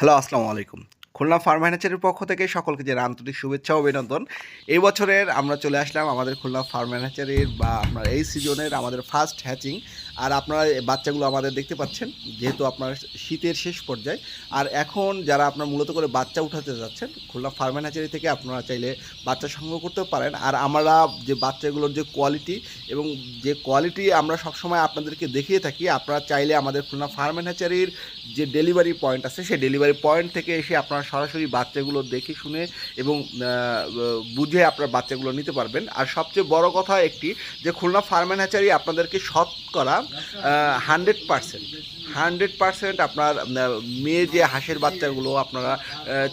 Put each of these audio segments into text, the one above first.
Hello, আসসালামু আলাইকুম। Khulna farm ম্যানেজারের পক্ষ থেকে সকলকে জানাই আন্তরিক শুভেচ্ছা ও অভিনন্দন। এই বছরের আমরা চলে আসলাম আমাদের খুলনা ফার্ম ম্যানেজারের বা আপনার এই সিজনের আমাদের ফার্স্ট হ্যাচিং। আর আপনারা এই বাচ্চাগুলো আমাদের দেখতে পাচ্ছেন, যেহেতু আপনার শীতের শেষ পর্যায়ে। আর এখন যারা আপনার মূলত করে বাচ্চা উঠাতে যাচ্ছেন, খুলনা ফার্ম ম্যানেজারি থেকে আপনারা চাইলে বাচ্চা সংগ্রহ করতেও পারেন। আর আমরা যে বাচ্চাগুলোর যে কোয়ালিটি এবং যে কোয়ালিটি আমরা সবসময় আপনাদেরকে দেখিয়ে থাকি, আপনারা চাইলে আমাদের খুলনা ফার্ম ম্যানেজারির যে ডেলিভারি পয়েন্ট আছে সেই ডেলিভারি পয়েন্ট থেকে এসে আপনারা সরাসরি বাচ্চাগুলো দেখে শুনে এবং বুঝে আপনার বাচ্চাগুলো নিতে পারবেন। আর সবচেয়ে বড় কথা একটি, যে খুলনা ফার্ম অ্যান্ড হ্যাচারি আপনাদেরকে শতকরা 100% আপনার মেয়ে যে হাঁসের বাচ্চাগুলো আপনারা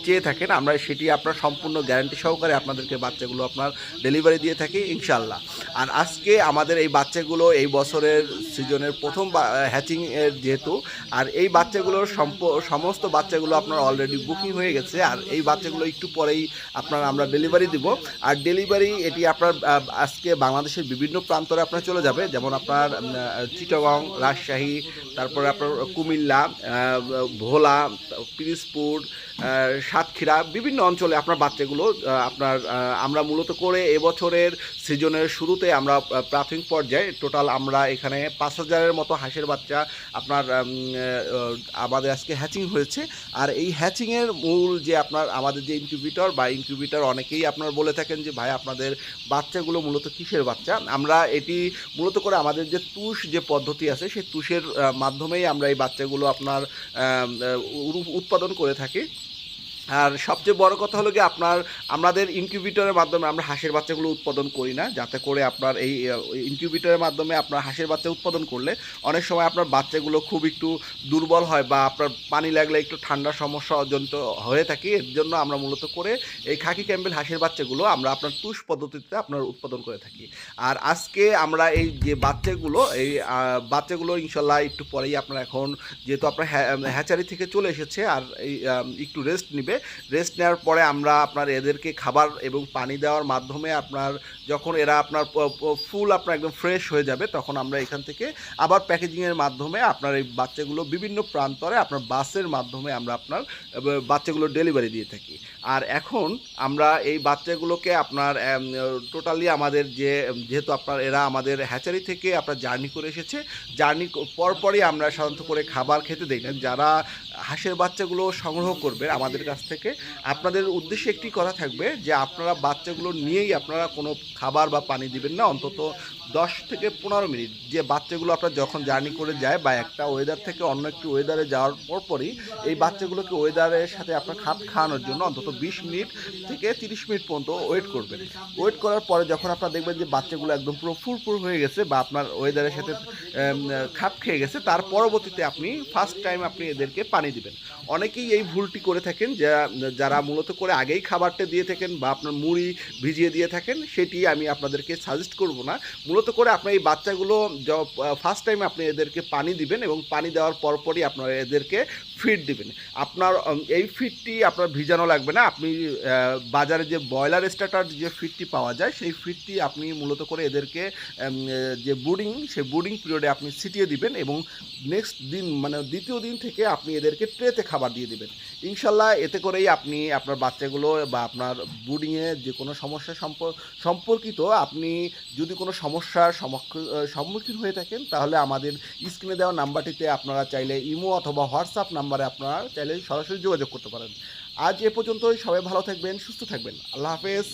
চেয়ে থাকেন, আমরা সেটি আপনার সম্পূর্ণ গ্যারান্টি সহকারে আপনাদেরকে বাচ্চাগুলো আপনার ডেলিভারি দিয়ে থাকি ইনশাল্লাহ। আর আজকে আমাদের এই বাচ্চাগুলো এই বছরের সিজনের প্রথম হ্যাচিং এর যেহেতু, আর এই বাচ্চাগুলোর সমস্ত বাচ্চাগুলো আপনার অলরেডি বুকিং হয়ে গেছে। আর এই বাচ্চাগুলো একটু পরেই আপনার আমরা ডেলিভারি দিব। আর ডেলিভারি এটি আপনার আজকে বাংলাদেশের বিভিন্ন প্রান্তরে আপনার চলে যাবে, যেমন আপনার চিটাগং, রাজশাহী, তারপরে আপনার কুমিল্লা, ভোলা, পিরিজপুর, সাতক্ষীরা, বিভিন্ন অঞ্চলে আপনার বাচ্চাগুলো আপনার আমরা মূলত করে এবছরের সিজনের শুরুতে আমরা প্রাথমিক পর্যায়ে টোটাল আমরা এখানে 5,000-এর মতো হাঁসের বাচ্চা আপনার আমাদের আজকে হ্যাচিং হয়েছে। আর এই হ্যাচিংয়ের মূল যে আপনার আমাদের যে ইনকিউবেটর অনেকেই আপনার বলে থাকেন যে ভাই আপনাদের বাচ্চাগুলো মূলত কিসের বাচ্চা। আমরা এটি মূলত করে আমাদের যে তুষ যে পদ্ধতি আছে সেই তুষের মাধ্যমেই আমরা এই বাচ্চাগুলো আপনার উৎপাদন করে থাকি। আর সবচেয়ে বড় কথা হলো কি, আমাদের ইনকিউবেটরের মাধ্যমে আমরা হাঁসের বাচ্চাগুলো উৎপাদন করি না, যাতে করে আপনার এই ইনকিউবেটরের মাধ্যমে আপনার হাঁসের বাচ্চা উৎপাদন করলে অনেক সময় আপনার বাচ্চাগুলো খুব একটু দুর্বল হয় বা আপনার পানি লাগলে একটু ঠান্ডার সমস্যা জনিত হয়ে থাকে। এর জন্য আমরা মূলত করে এই খাকি ক্যাম্বেল হাঁসের বাচ্চাগুলো আমরা আপনার তুষ পদ্ধতিতে আপনার উৎপাদন করে থাকি। আর আজকে আমরা এই যে বাচ্চাগুলো ইনশাল্লাহ একটু পরেই আপনার এখন যেহেতু আপনার হ্যাচারি থেকে চলে এসেছে, আর এই একটু রেস্ট নিবে। রেস্ট নেওয়ার পরে আমরা আপনার এদেরকে খাবার এবং পানি দেওয়ার মাধ্যমে আপনার যখন এরা আপনার ফুল আপনার একদম ফ্রেশ হয়ে যাবে, তখন আমরা এখান থেকে আবার প্যাকেজিংয়ের মাধ্যমে আপনার এই বাচ্চাগুলো বিভিন্ন প্রান্তরে আপনার বাসের মাধ্যমে আমরা আপনার বাচ্চাগুলো ডেলিভারি দিয়ে থাকি। আর এখন আমরা এই বাচ্চাগুলোকে আপনার টোটালি আমাদের যেহেতু আপনার এরা আমাদের হ্যাচারি থেকে আপনার জার্নি করে এসেছে, জার্নি পরপরই আমরা সাধারণত করে খাবার খেতে দেই না। যারা হাঁসের বাচ্চাগুলো সংগ্রহ করবে আমাদের কাছ থেকে, আপনাদের উদ্দেশ্যে একটি কথা থাকবে যে আপনারা বাচ্চাগুলো নিয়েই আপনারা কোনো খাবার বা পানি দিবেন না অন্তত 10 থেকে 15 মিনিট। যে বাচ্চাগুলো আপনার যখন জার্নি করে যায় বা একটা ওয়েদার থেকে অন্য একটি ওয়েদারে যাওয়ার পরপরই এই বাচ্চাগুলোকে ওয়েদারের সাথে আপনার খাপ খাওয়ানোর জন্য অন্তত 20 মিনিট থেকে 30 মিনিট পর্যন্ত ওয়েট করবেন। ওয়েট করার পরে যখন আপনারা দেখবেন যে বাচ্চাগুলো একদম পুরো ফুরফুর হয়ে গেছে বা আপনার ওয়েদারের সাথে খাপ খেয়ে গেছে, তার পরবর্তীতে আপনি ফার্স্ট টাইম আপনি এদেরকে পানি দিবেন। অনেকেই এই ভুলটি করে থাকেন, যারা মূলত করে আগেই খাবারটা দিয়ে থাকেন বা আপনার মুড়ি ভিজিয়ে দিয়ে থাকেন, সেটি আমি আপনাদেরকে সাজেস্ট করব না। মূলত করে আপনার এই বাচ্চাগুলো ফার্স্ট টাইম আপনি এদেরকে পানি দিবেন এবং পানি দেওয়ার পরপরই আপনারা এদেরকে ফিড দিবেন। আপনার এই ফিডটি আপনার ভিজানো লাগবে না। আপনি বাজারে যে ব্রয়লার স্টার্টার যে ফিডটি পাওয়া যায় সেই ফিডটি আপনি মূলত করে এদেরকে যে সেই বুডিং পিরিয়ডে আপনি ছিটিয়ে দিবেন এবং নেক্সট দিন মানে দ্বিতীয় দিন থেকে আপনি এদেরকে ট্রেতে খাবার দিয়ে দিবেন ইনশাল্লাহ। এতে করেই আপনি আপনার বাচ্চাগুলো বা আপনার বুডিংয়ে যে কোনো সমস্যা সম্পর্কিত আপনি যদি কোনো সমস্যার সম্মুখীন হয়ে থাকেন, তাহলে আমাদের স্ক্রিনে দেওয়া নাম্বারটিতে আপনারা চাইলে ইমো অথবা হোয়াটসঅ্যাপ নাম্বারে আপনারা চাইলে সরাসরি যোগাযোগ করতে পারেন। আজ এ পর্যন্তই। সবাই ভালো থাকবেন, সুস্থ থাকবেন। আল্লাহ হাফেজ।